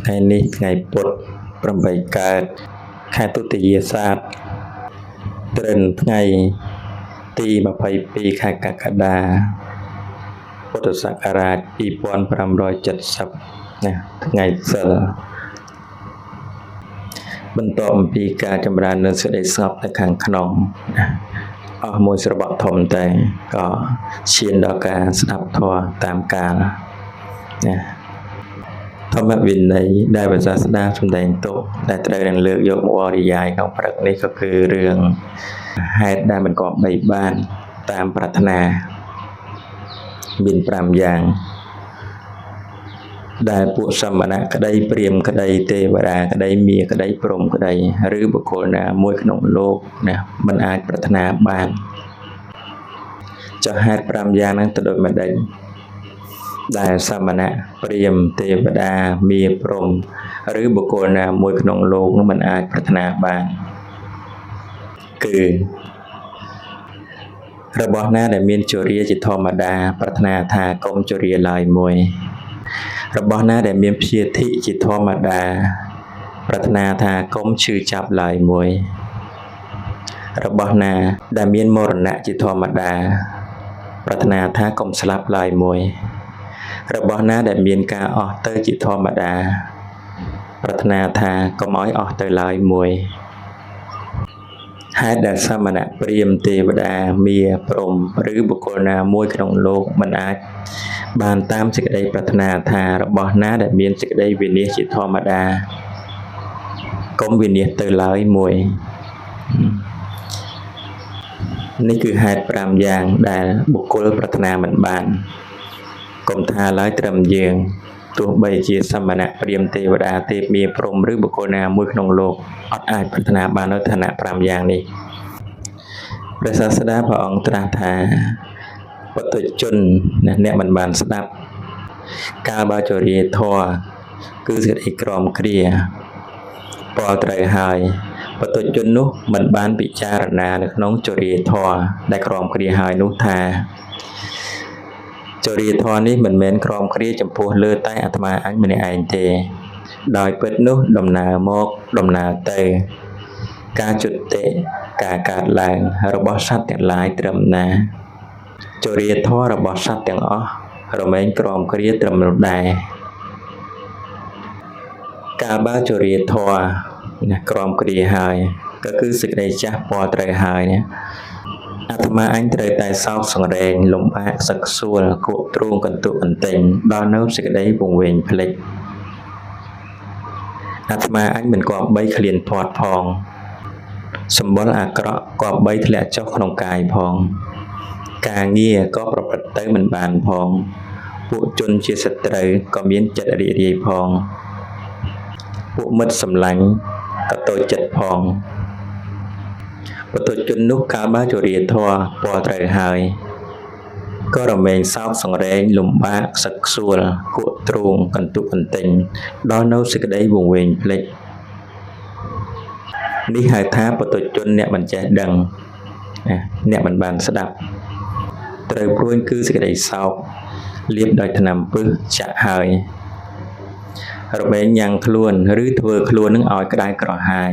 ថ្ងៃនេះថ្ងៃពុធ8កើតខែទុតិយាសាទត្រឹមថ្ងៃទី22ខែកក្កដាពុទ្ធសករាជ2570ណាថ្ងៃសិលបន្ទាប់អំពីការចម្រើននូវសេចក្តីស្ងប់នៅខាងក្នុងណាអស់មួយស្របក់ធំតែក៏ឈានដល់ការស្ដាប់ធម៌តាមកាលណាធម្មវិន័យដែលព្រះសាស្តាសម្ដែងទុកដែលត្រូវនឹងលើកយកមកអរិយាយក្នុងព្រឹកនេះក៏គឺរឿងហេតុដែលមិនគប្បីបានតាមប្រាថ្នាមាន5យ៉ាងដែលពួកសមណៈក្តីព្រាហ្មណ៍ក្តីទេវតាក្តីមាក្តីព្រហ្មក្តីឬបុគ្គលណាមួយក្នុងលោកណាមិនអាចប្រាថ្នាបានចុះហេតុ5យ៉ាងហ្នឹងទៅដូចម្ដេចដែលសមណៈព្រាហ្មណ៍ទេវតាមាព្រហ្មឬបុគ្គលណាមួយក្នុងលោកនោះមិនអាចប្រាថ្នាបានគឺរបស់ណាដែលមានជរាជាធម្មតាប្រាថ្នាថាកុំជរាឡើយមួយរបស់ណាដែលមានព្យាធិជាធម្មតាប្រាថ្នាថាកុំឈឺចាប់ឡើយមួយរបស់ណាដែលមានមរណៈជាធម្មតាប្រាថ្នាថាកុំស្លាប់ឡើយមួយរបស់ណាដែលមានការអស់ទៅជាធម្មតាប្រាថ្នាថាកុំឲ្យអស់ទៅឡើយមួយហេតុដែលសមណៈព្រាហ្មណ៍ទេវតាមាព្រហ្មឬបុគ្គលណាមួយក្នុងលោកមិនអាចបានតាមសេចក្តីប្រាថ្នាថារបស់ណាដែលមានសេចក្តីវិនាសជាធម្មតាកុំវិនាសទៅឡើយមួយនេះគឺហេតុ5យ៉ាងដែលបុគ្គលប្រាថ្នាមិនបានកុំថាឡើយត្រឹមយើងទោះបីជាសមណៈព្រាហ្មណ៍ទេវតាទេពមាព្រហ្មឬបុគ្គលណាមួយក្នុងលោកអត់អាចប្រាថ្នាបាននៅឋានៈ5យ៉ាងនេះព្រះសាស្តាព្រះអង្គត្រាស់ថាបទុជនអ្នកមិនបានស្ដាប់កាលបើជរាធម៌គឺសេចក្តីក្រមគ្រាពលត្រូវហើយបទុជននោះមិនបានពិចារណានៅក្នុងជរាធម៌ដែលក្រមគ្រាហើយនោះថាជរាធម៌នេះមិនមែនក្រមគ្រាចំពោះលើតែអាត្មាអញម្នាក់ឯងទេដោយពិតនោះដំណើរមកដំណើរទៅការជុតិការកើតឡើងរបស់សត្វទាំងឡាយត្រឹមណាជរាធម៌របស់សត្វទាំងអស់រមែងក្រមគ្រាត្រឹមនោះដែរកាលបើជរាធម៌ណាក្រមគ្រាហើយក៏គឺសេចក្តីចាស់ពណ៌ត្រូវហើយណាអាត្មាអញត្រូវតែសោកសង្រេងលំបាកសឹកសួលគក់ទ្រូងកន្ទុកកន្ទិញដល់នៅសេចក្តីវង្វេងភ្លេចអាត្មាអញមិនគប្បីឃ្លានផាត់ផងសម្បុរអាក្រក់គប្បីធ្លាក់ចុះក្នុងកាយផងការងារក៏ប្រព្រឹត្តទៅមិនបានផងពួកជនជាសត្រូវក៏មានចិត្តរីករាយផងពួកមិត្តសម្លាញ់ក៏តូចចិត្តផងបទុជននោះកាលបើជរាធម៌ពណ៌ត្រូវហើយក៏រមែងសោកសង្រេងលំបាកសឹកសួលគក់ទ្រូងកន្ទុកកន្ទិញដល់នៅសេចក្តីវង្វេងភ្លេចនេះហៅថាបទុជនអ្នកមិនចេះដឹងអ្នកមិនបានស្ដាប់ត្រូវព្រួញគឺសេចក្តីសោកលាបដោយថ្នាំពឹសចាក់ហើយរមែងញ៉ាំងខ្លួនឬធ្វើខ្លួននឹងឲ្យក្តៅក្រហាយ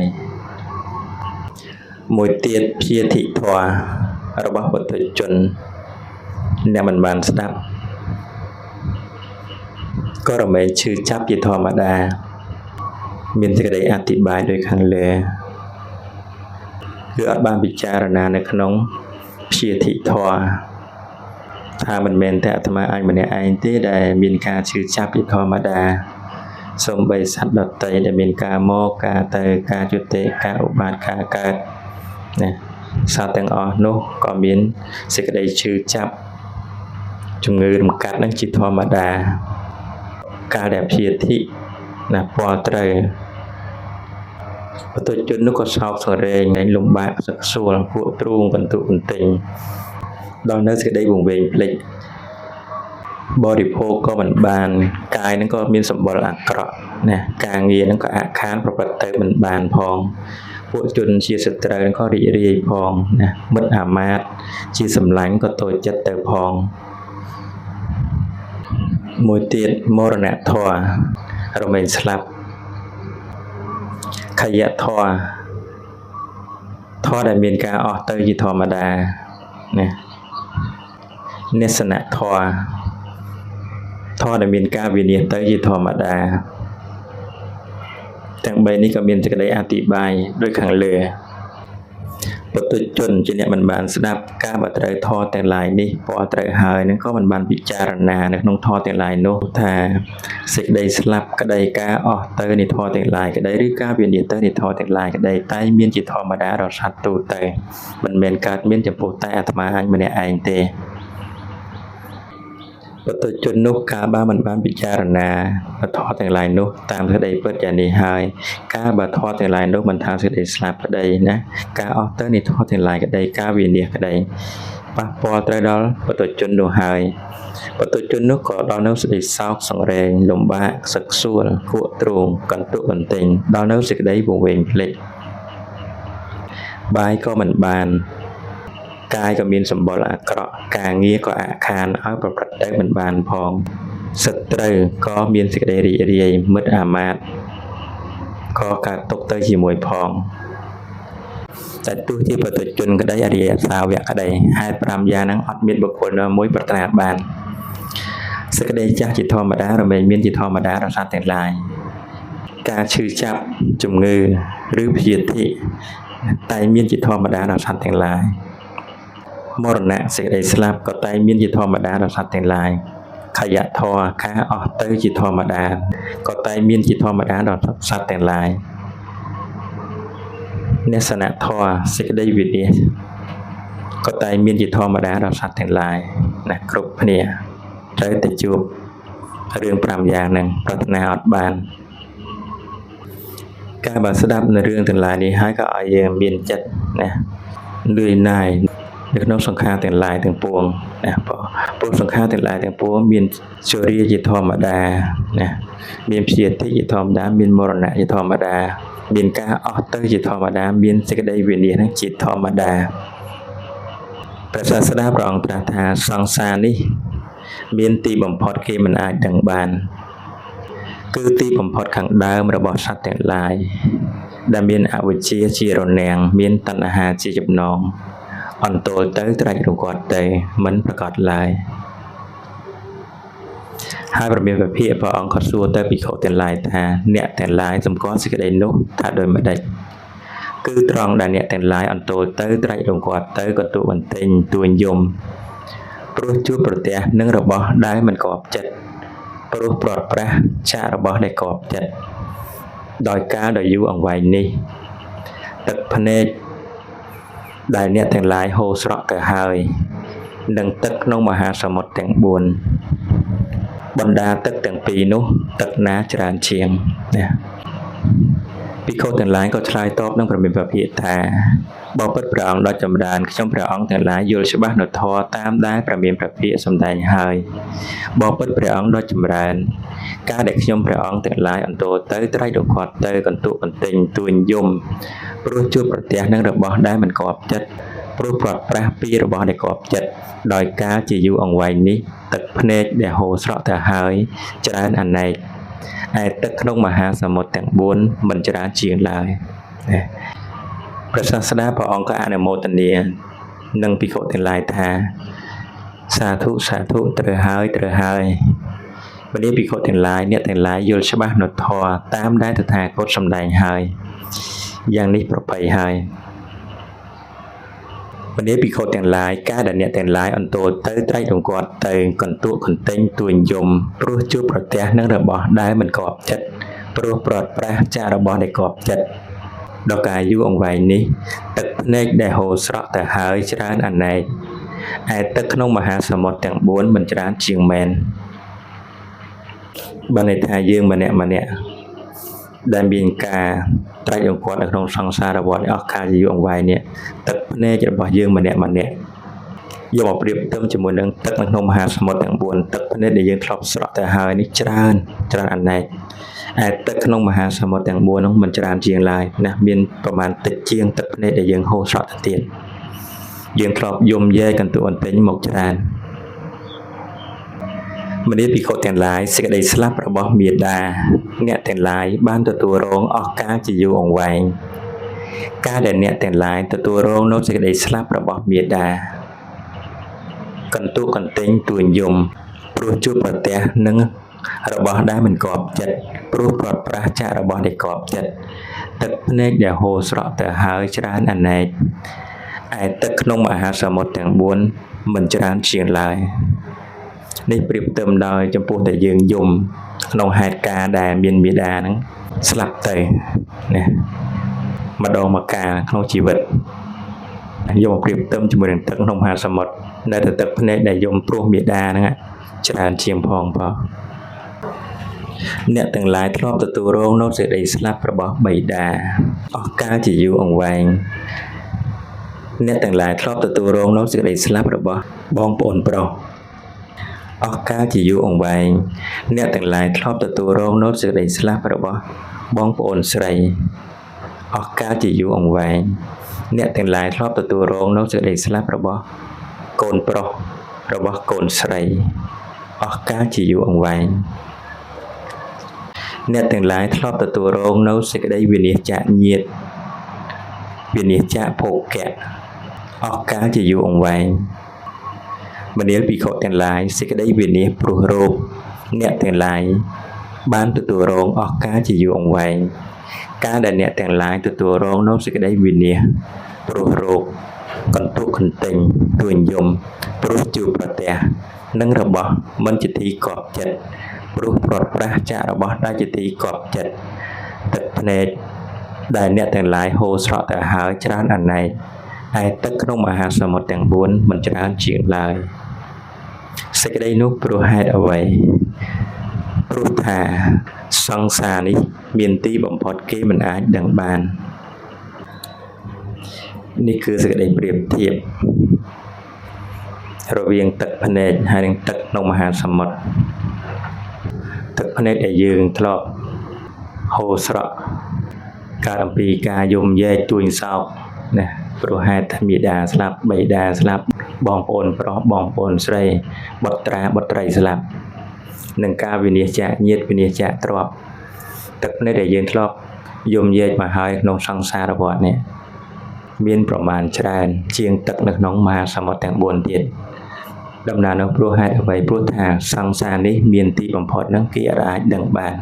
មួយទៀតព្យាធិធម៌របស់បទុជនអ្នកមិនបានស្ដាប់ក៏រមែងឈឺចាប់ជាធម្មតាមានសេចក្តីអធិប្បាយដោយខាងលើគឺអត់បានពិចារណានៅក្នុងព្យាធិធម៌ថាមិនមែនតែអាត្មាអញម្នាក់ឯងទេដែលមានការឈឺចាប់ជាធម្មតាសូម្បីសត្វដទៃដែលមានការមកការទៅការយុតិការឧបាតការកើតណាសត្វទាំងអស់នោះក៏មានសេចក្តីឈឺចាប់ជំងឺរំកាត់នឹងជាធម្មតាកាលដែលព្យាធិណាពលត្រូវបទុជននោះក៏សោកសង្រេងលំបាកសឹកសួលគក់ទ្រូងកន្ទុកកន្ទិញដល់នៅសេចក្តីវង្វេងភ្លេចបរិភោគក៏មិនបានកាយនឹងក៏មានសម្បុរអាក្រក់ណាការងារនឹងក៏អាខានប្រព្រឹត្តទៅមិនបានផងពួកជនជាសត្រូវនឹងក៏រីករាយផងណាមិត្តអាមាត្យជាសម្លាញ់ក៏តូចចិត្តទៅផងមួយទៀតមរណធម៌រមែងស្លាប់ ខយៈធម៌ធម៌ដែលមានការអស់ទៅជាធម្មតាណានិស្សនៈធម៌ធម៌ដែលមានការវិនិច្ឆ័យទៅជាធម្មតាទាំង3នេះក៏មានសេចក្តីអធិប្បាយដូចខាងលើបុตุជនជាអ្នកមិនបានស្ដាប់ការបើត្រូវធម៌ទាំងឡាយនេះពណ៌ត្រូវហើយនឹងក៏មិនបានពិចារណានៅក្នុងធម៌ទាំងឡាយនោះថាសេចក្តីស្លាប់ក្តីការអស់ទៅនៃធម៌ទាំងឡាយក្តីឬការវិនិច្ឆ័យទៅនៃធម៌ទាំងឡាយក្តីតែមានជាធម្មតារបស់សត្វទូទៅមិនមែនកើតមានចំពោះតែអាត្មាអញម្នាក់ឯងទេបុតុជននោះការបើមិនបានពិចារណាធម៌ទាំងឡាយនោះតាមសេចក្តីពិតយ៉ាងនេះហើយការបើធម៌ទាំងឡាយនោះមិនថាសេចក្តីស្លាប់ក្តីណាការអស់ទៅនៃធម៌ទាំងឡាយក្តីការវិនិច្ឆ័យក្តីប៉ះពាល់ត្រូវដល់បុតុជននោះហើយបុតុជននោះក៏ដល់នៅសេចក្តីសោកសង្រេងលំបាកសឹកសួលគក់ទ្រង់កន្ទុកកន្ទិញដល់នៅសេចក្តីវង្វេងភ្លេចបាយក៏មិនបានកាយក៏មានសម្បុរអាក្រក់ការងារក៏អាខានឲ្យប្រព្រឹត្តទៅមិនបានផងសត្រូវក៏មានសេចក្តីរីករាយមិត្តអាមាត្យក៏កើតទុកទៅជាមួយផងតែទោះជាបុតុជនក្តីអរិយសាវកក្តីហេតុ5យ៉ាងហ្នឹងអត់មានបុគ្គលណាមួយប្រាថ្នាបានសេចក្តីចាស់ជាធម្មតារមែងមានជាធម្មតារបស់សត្វទាំងឡាយការឈឺចាប់ជំងឺឬព្យាធិតែមានជាធម្មតារបស់សត្វទាំងឡាយមរណៈសេចក្តីស្លាប់ក៏តែមានជាធម្មតារបស់សត្វទាំងឡាយខយៈធម៌ការអស់ទៅជាធម្មតាក៏តែមានជាធម្មតារបស់សត្វទាំងឡាយនិស្សនៈធម៌សេចក្តីវិនិច្ឆ័យក៏តែមានជាធម្មតារបស់សត្វទាំងឡាយណាគ្រប់គ្នាត្រូវតែជួបរឿង5យ៉ាងហ្នឹងប្រាថ្នាអត់បានការបើស្ដាប់នៅរឿងទាំងឡាយនេះហើយក៏ឲ្យយើងមានចិត្តណាលឿនណាយនៅក្នុងសង្ខារទាំងឡាយទាំងពួងណាព្រោះសង្ខារទាំងឡាយទាំងពួងមានជរាជាធម្មតាណាមានព្យាធិជាធម្មតាមានមរណៈជាធម្មតាមានការអស់ទៅជាធម្មតាមានសេចក្តីវិនិច្ឆ័យនឹងជាធម្មតាព្រះសាស្តាព្រះអង្គត្រាស់ថាសង្សារនេះមានទីបំផុតគេមិនអាចដឹងបានគឺទីបំផុតខាងដើមរបស់សត្វទាំងឡាយដែលមានអវិជ្ជាជារនាំងមានតណ្ហាជាចំណងអន្ទោលទៅត្រាច់រង្គាត់ទៅមិនប្រកាសឡើយហើយព្រះមានពភាកព្រះអង្គក៏សួរទៅភិក្ខុទាំងឡាយថាអ្នកទាំងឡាយសម្គាល់សេចក្តីនោះថាដូចម្ដេចគឺត្រង់ដែលអ្នកទាំងឡាយអន្ទោលទៅត្រាច់រង្គាត់ទៅកន្ទុបន្ទិញទួញយំព្រោះជួបប្រទះនឹងរបស់ដែលមិនគប់ចិត្តព្រោះព្រាត់ប្រាសចាករបស់ដែលគប់ចិត្តដោយកាលដ៏យូរអង្វែងនេះទឹកភ្នែកដែលអ្នកទាំងឡាយហូរស្រក់ទៅហើយនឹងទឹកក្នុងមហាសមុទ្រទាំង4បណ្ដាទឹកទាំងពីរនោះទឹកណាច្រើនជាងណាភិក្ខុទាំងឡាយក៏ឆ្លើយតបនឹងព្រះមេពភាកថាបបិទ្ធព្រះអង្គដ៏ចម្រើនខ្ញុំព្រះអង្គទាំងឡាយយល់ច្បាស់នៅធម៌តាមដែលព្រះមេពភាកសម្ដែងហើយបបិទ្ធព្រះអង្គដ៏ចម្រើនការដែលខ្ញុំព្រះអង្គទាំងឡាយអន្ទោលទៅត្រាច់រង្គាត់ទៅកន្ទុបន្ទិញទួញយំព្រោះជួបប្រទះនឹងរបស់ដែលមិនគប់ចិត្តព្រោះព្រាត់ប្រាសពីរបស់ដែលគប់ចិត្តដោយការជាយូរអង្វែងនេះទឹកភ្នែកដែលហូរស្រក់ទៅហើយច្រើនអនេកឯទឹកក្នុងមហាសមុទ្រទាំង4មិនច្រើនជាងឡើយណាព្រះសាស្តាព្រះអង្គក៏អនុមោទនានឹងភិក្ខុទាំងឡាយថាសាធុសាធុត្រូវហើយមនាភិក្ខុទាំងឡាយអ្នកទាំងឡាយយល់ច្បាស់នៅធម៌តាមដែលតថាគតសម្ដែងហើយយ៉ាងនេះប្រពៃហើយមនាភិក្ខុទាំងឡាយការដែលអ្នកទាំងឡាយអន្ទោលទៅត្រាច់រង្គាត់ទៅកន្ទុកន្ទិញទួញយំព្រោះជួបប្រទះនឹងរបស់ដែលមិនគប់ចិត្តព្រោះព្រាត់ប្រាសចាករបស់ដែលគប់ចិត្តដល់ការយូរអង្វែងនេះទឹកភ្នែកដែលហូរស្រក់ទៅហើយច្រើនអនេកឯទឹកក្នុងមហាសមុទ្រទាំង4មិនច្រើនជាងមែនបានន័យថាយើងម្នាក់ដែលមានការត្រាច់រង្គាត់នៅក្នុងសង្សារវដ្តអស់កាលជាយូរអង្វែងនេះទឹកភ្នែករបស់យើងម្នាក់យកមកប្រៀបផ្ទឹមជាមួយនឹងទឹកនៅក្នុងមហាសមុទ្រទាំង4ទឹកភ្នែកដែលយើងធ្លាប់ស្រក់ទៅហើយនេះច្រើនអនេកឯទឹកក្នុងមហាសមុទ្រទាំង4នោះមិនច្រើនជាងឡើយណាមានប្រមាណតិចជាងទឹកភ្នែកដែលយើងហូរស្រក់ទៅទៀតយើងធ្លាប់យំយែកន្ទុបន្ទិញមកច្រើន ម្នាភិក្ខុទាំងឡាយសេចក្តីស្លាប់របស់មាតាអ្នកទាំងឡាយបានទទួលរងអស់កាលជាយូរអង្វែងការដែលអ្នកទាំងឡាយទទួលរងនូវសេចក្តីស្លាប់របស់មាតាកន្ទុកកន្ទែងទួញយំព្រោះជួបប្រទះនឹងរបស់ដែលមិនគប់ចិត្តព្រោះព្រាត់ប្រាសចាករបស់ដែលគប់ចិត្តទឹកភ្នែកដែលហូរស្រក់ទៅហើយច្រើនអនេកឯទឹកក្នុងមហាសមុទ្រទាំង4មិនច្រើនជាងឡើយនេះប្រៀបផ្ទឹមដោយចំពោះតែយើងយំក្នុងហេតុការណ៍ដែលមានមាតាហ្នឹងស្លាប់ទៅណាម្ដងមកកាលក្នុងជីវិតយកមកប្រៀបផ្ទឹមជាមួយនឹងទឹកក្នុងមហាសមុទ្រនៅតែទឹកភ្នែកដែលយំព្រោះមាតាហ្នឹងច្រើនជាងផងអ្នកទាំងឡាយធ្លាប់ទទួលរងនូវសេចក្តីស្លាប់របស់បិតាអស់កាលជាយូរអង្វែងអ្នកទាំងឡាយធ្លាប់ទទួលរងនូវសេចក្តីស្លាប់របស់បងប្អូនប្រុសអស់កាលជាយូរអង្វែងអ្នកទាំងឡាយធ្លាប់ទទួលរងនូវសេចក្តីស្លាប់របស់បងប្អូនស្រីអស់កាលជាយូរអង្វែងអ្នកទាំងឡាយធ្លាប់ទទួលរងនូវសេចក្តីស្លាប់របស់កូនប្រុសរបស់កូនស្រីអស់កាលជាយូរអង្វែងអ្នកទាំងឡាយធ្លាប់ទទួលរងនូវសេចក្តីវិនាសចាកញាតិវិនាសចាកភោគៈអស់កាលជាយូរអង្វែងមនាលភិក្ខុទាំងឡាយសេចក្តីវិនាសព្រោះរោគអ្នកទាំងឡាយបានទទួលរងអស់កាលជាយូរអង្វែងការដែលអ្នកទាំងឡាយទទួលរងនូវសេចក្តីវិនាសព្រោះរោគកន្ទុកកន្ទែងទួញយំព្រោះជួបប្រទះនឹងរបស់មិនជាទីគប់ចិត្តព្រោះព្រាត់ប្រាសចាករបស់ដែលជាទីគប់ចិត្តទឹកភ្នែកដែលអ្នកទាំងឡាយហូរស្រក់ទៅហើយច្រើនអនេកឯទឹកក្នុងមហាសមុទ្រទាំង4មិនច្រើនជាងឡើយសេចក្តីនោះព្រោះហេតុអ្វីព្រោះថាសង្សារនេះមានទីបំផុតគេមិនអាចដឹងបាននេះគឺសេចក្តីប្រៀបធៀបរវាងទឹកភ្នែកហើយនិងទឹកក្នុងមហាសមុទ្រទឹកភ្នែកដែលយើងធ្លាប់ហូរស្រក់ការអំពីការយំយែកទួញសោកណាព្រោះហេតុថាមាតាស្លាប់បិតាស្លាប់បងប្អូនប្រុសបងប្អូនស្រីបុត្រាបុត្រីស្លាប់នឹងការវិនាសចាកញាតិវិនាសចាកទ្រព្យទឹកភ្នែកដែលយើងធ្លាប់យំយែកមកហើយក្នុងសង្សារវដ្តនេះមានប្រមាណច្រើនជាងទឹកនៅក្នុងមហាសមុទ្រទាំង4ទៀតដំណើរនោះព្រោះហេតុអ្វីព្រោះថាសង្សារនេះមានទីបំផុតនឹងគេអាចដឹងបាន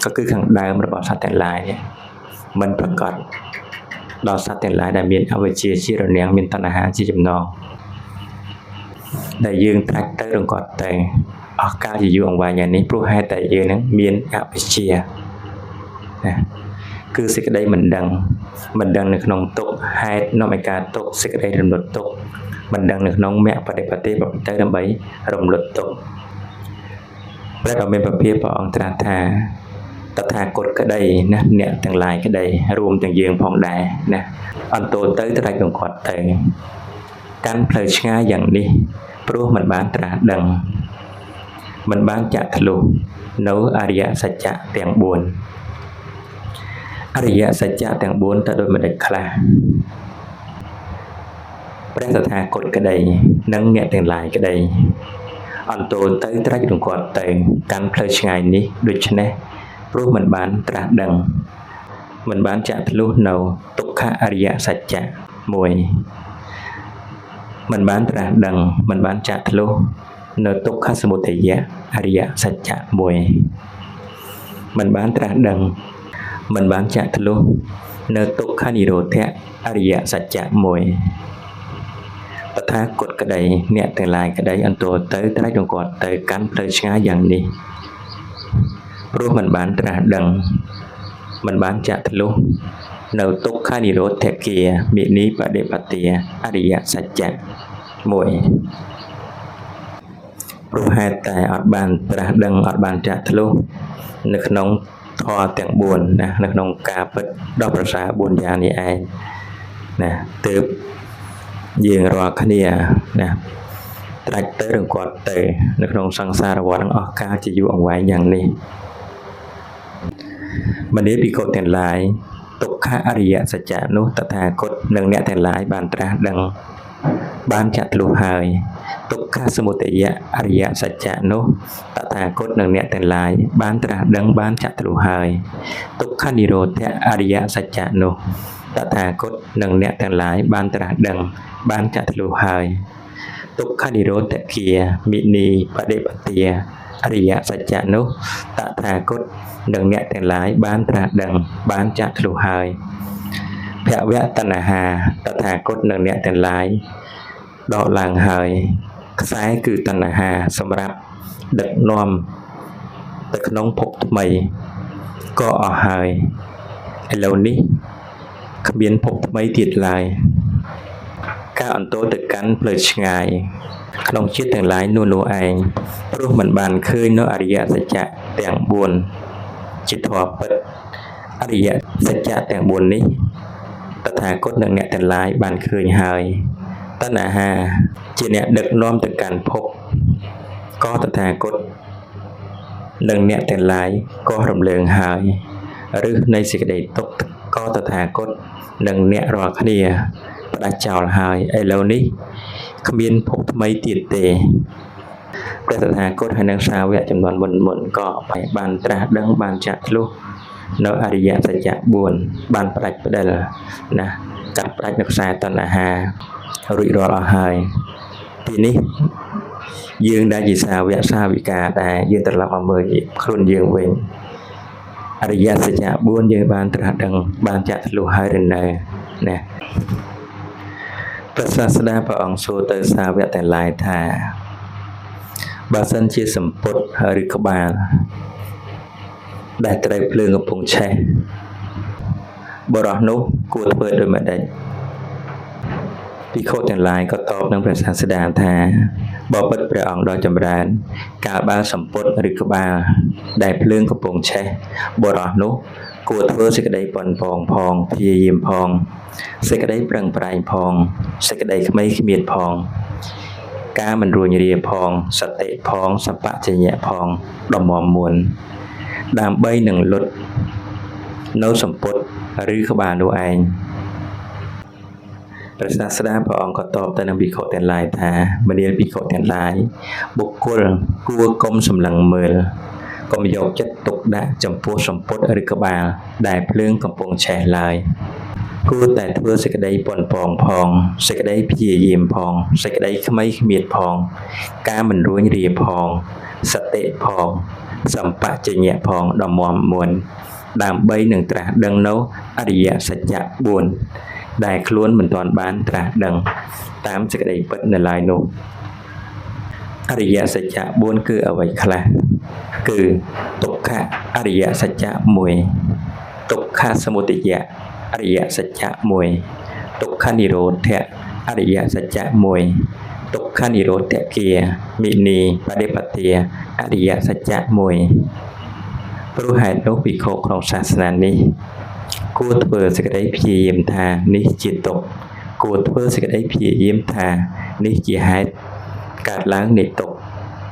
ក៏គឺខាងដើមរបស់សត្វទាំងឡាយមិនប្រកបដល់សត្វទាំងឡាយដែលមានអវិជ្ជាជារនាំងមានតណ្ហាជាចំណងដែលយើងត្រាច់ទៅរង្កត់ទៅអស់កាលជាយូរអង្វែងយ៉ាងនេះព្រោះហេតុតែយើងនឹងមានអវិជ្ជាណាគឺសេចក្តីមិនដឹងនៅក្នុងទុក្ខហេតុនាំឲ្យកើតទុក្ខសេចក្តីរំលត់ទុក្ខមិនដឹងនៅក្នុងមគ្គបដិបត្តិទៅដើម្បីរំលត់ទុក្ខព្រះដ៏មានពភាព្រះអង្គត្រាស់ថាតថាគតក្តីណាអ្នកទាំងឡាយក្តីរួមទាំងយើងផងដែរណាអន្តោទៅត្រាច់រង្កត់ទៅកាន់ផ្លូវឆ្ងាយយ៉ាងនេះព្រោះមិនបានត្រាស់ដឹងមិនបានចាក់ធ្លុះនៅអរិយសច្ចៈទាំង4អរិយសច្ចៈទាំង4តើដោយមិនដាច់ខ្លះព្រះតថាគតក្តីនិងអ្នកទាំងឡាយក្តីអន្តោទៅត្រាច់រង្កត់ទៅកាន់ផ្លូវឆ្ងាយនេះដូច្នេះព្រោះមិនបានត្រាស់ដឹងមិនបានចាក់ធ្លុះនៅទុក្ខអរិយសច្ចៈ1មិនបានត្រាស់ដឹងមិនបានចាក់ធ្លុះនៅទុក្ខសមុទយៈអរិយសច្ចៈ1មិនបានត្រាស់ដឹងមិនបានចាក់ធ្លុះនៅទុក្ខនិរោធៈអរិយសច្ចៈ1តថាគតក្តីអ្នកទាំងឡាយក្តីអន្តោទៅត្រាច់រង្កត់ទៅកាន់ផ្លូវឆ្ងាយយ៉ាងនេះព្រោះមិនបានត្រាស់ដឹងមិនបានចាក់ធ្លុះនៅទុក្ខនិរោធគាមិនីបដិបទាអរិយសច្ចៈ1ព្រោះហេតុតែអត់បានត្រាស់ដឹងអត់បានចាក់ធ្លុះនៅក្នុងធម៌ទាំង4ណានៅក្នុងការពិតដ៏ប្រសើរ4យ៉ាងនេះឯងណាទើបយើងរាល់គ្នាណាត្រាច់ទៅរង្កត់ទៅនៅក្នុងសង្សារវដ្តនឹងអស់កាលជាយូរអង្វែងយ៉ាងនេះមនាភិក្ខុទាំងឡាយទុក្ខអរិយសច្ចៈនោះតថាគតនិងអ្នកទាំងឡាយបានត្រាស់ដឹង បានចាក់ធ្លុះហើយទុក្ខសមុទយៈអរិយសច្ចៈនោះតថាគតនិងអ្នកទាំងឡាយបានត្រាស់ដឹងបានចាក់ធ្លុះហើយទុក្ខនិរោធៈអរិយសច្ចៈនោះតថាគតនិងអ្នកទាំងឡាយបានត្រាស់ដឹងបានចាក់ធ្លុះហើយទុក្ខនិរោធគាមិនីបដិបទាអរិយសច្ចៈនោះតថាគតនិងអ្នកទាំងឡាយបានត្រាស់ដឹងបានចាក់ធ្លុះហើយភវៈតណ្ហាតថាគតនិងអ្នកទាំងឡាយដកឡើងហើយខ្សែគឺតណ្ហាសម្រាប់ដឹកនាំទៅក្នុងភពថ្មីក៏អស់ហើយឥឡូវនេះគ្មានភពថ្មីទៀតឡើយការអន្តរទៅកាន់ផ្លូវឆ្ងាយក្នុងជាតិទាំងឡាយនោះឯងព្រោះមិនបានឃើញនៅអរិយសច្ចៈទាំង4ជាធម៌ពិតអរិយសច្ចៈទាំង4នេះតថាគតនិងអ្នកទាំងឡាយបានឃើញហើយតណ្ហាជាអ្នកដឹកនាំទៅកាន់ភពក៏តថាគតនិងអ្នកទាំងឡាយក៏រំលើងហើយឬនៃសេចក្តីទុក្ខក៏តថាគតនិងអ្នករាល់គ្នាផ្ដាច់ចោលហើយឥឡូវនេះគ្មានភពថ្មីទៀតទេព្រះតថាគតហើយនឹងសាវកចំនួនមុនក៏បានត្រាស់ដឹងបានចាក់ធ្លុះនៅអរិយសច្ចៈ4បានផ្ដាច់ផ្ដិលណាកាត់ផ្ដាច់នៅខ្សែតណ្ហារួចរាល់អស់ហើយទីនេះយើងដែលជាសាវកសាវិកាដែលយើងត្រឡប់មកមើលខ្លួនយើងវិញអរិយសច្ចៈ4យើងបានត្រាស់ដឹងបានចាក់ធ្លុះហើយឬនៅណាព្រះសាស្តាព្រះអង្គសួរទៅសាវកទាំងឡាយថាបើសិនជាសម្ពុតឬក្បាលដែលត្រូវភ្លើងកំពុងឆេះបរិះនោះគួរធ្វើដូចម្ដេចភិក្ខុទាំងឡាយក៏តបនឹងព្រះសាស្តាថាបបិទ្ធព្រះអង្គដ៏ចម្រើនកាលបើសម្ពុតឬក្បាលដែលភ្លើងកំពុងឆេះបរិះនោះគួរធ្វើសេចក្តីប៉ុនប៉ងផងព្យាយាមផងសេចក្តីប្រឹងប្រែងផងសេចក្តីខ្មៃខ្មៀតផងការមិនរួញរាផងសតិផងសម្បជញ្ញៈផងដ៏មាំមួនដើម្បីនឹងលុតនៅសម្ពុតឬក្បាលនោះឯងព្រះសាស្តាព្រះអង្គក៏តបទៅនឹងភិក្ខុទាំងឡាយថាមនាលភិក្ខុទាំងឡាយបុគ្គលគួរកុំសម្លឹងមើលកុំយកចិត្តទុកដាក់ចំពោះសម្ពុតឬក្បាលដែលភ្លើងកំពុងឆេះឡើយគួរតែធ្វើសេចក្តីប៉ុនប៉ងផងសេចក្តីព្យាយាមផងសេចក្តីខ្មៃខ្មៀតផងការមិនរួញរាផងសតិផងសម្បជញ្ញៈផងដ៏មាំមួនដើម្បីនឹងត្រាស់ដឹងនៅអរិយសច្ចៈ4ដែលខ្លួនមិនទាន់បានត្រាស់ដឹងតាមសេចក្តីពិតនៅឡើយនោះអរិយសច្ចៈ4គឺអ្វីខ្លះគឺទុក្ខអរិយសច្ចៈ1ទុក្ខសមុទយៈអរិយសច្ចៈ1ទុក្ខនិរោធៈអរិយសច្ចៈ1ទុក្ខនិរោធគាមិនីបដិបទាអរិយសច្ចៈ1ព្រោះហេតុនោះភិក្ខុក្នុងសាសនានេះគួរធ្វើសេចក្តីព្យាយាមថានេះជាទុក្ខគួរធ្វើសេចក្តីព្យាយាមថានេះជាហេតុកើតឡើងនៃទុក្ខ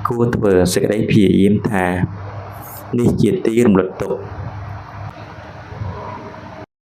គួរធ្វើសេចក្តីព្យាយាមថានេះជាទីរំលត់ទុក្ខ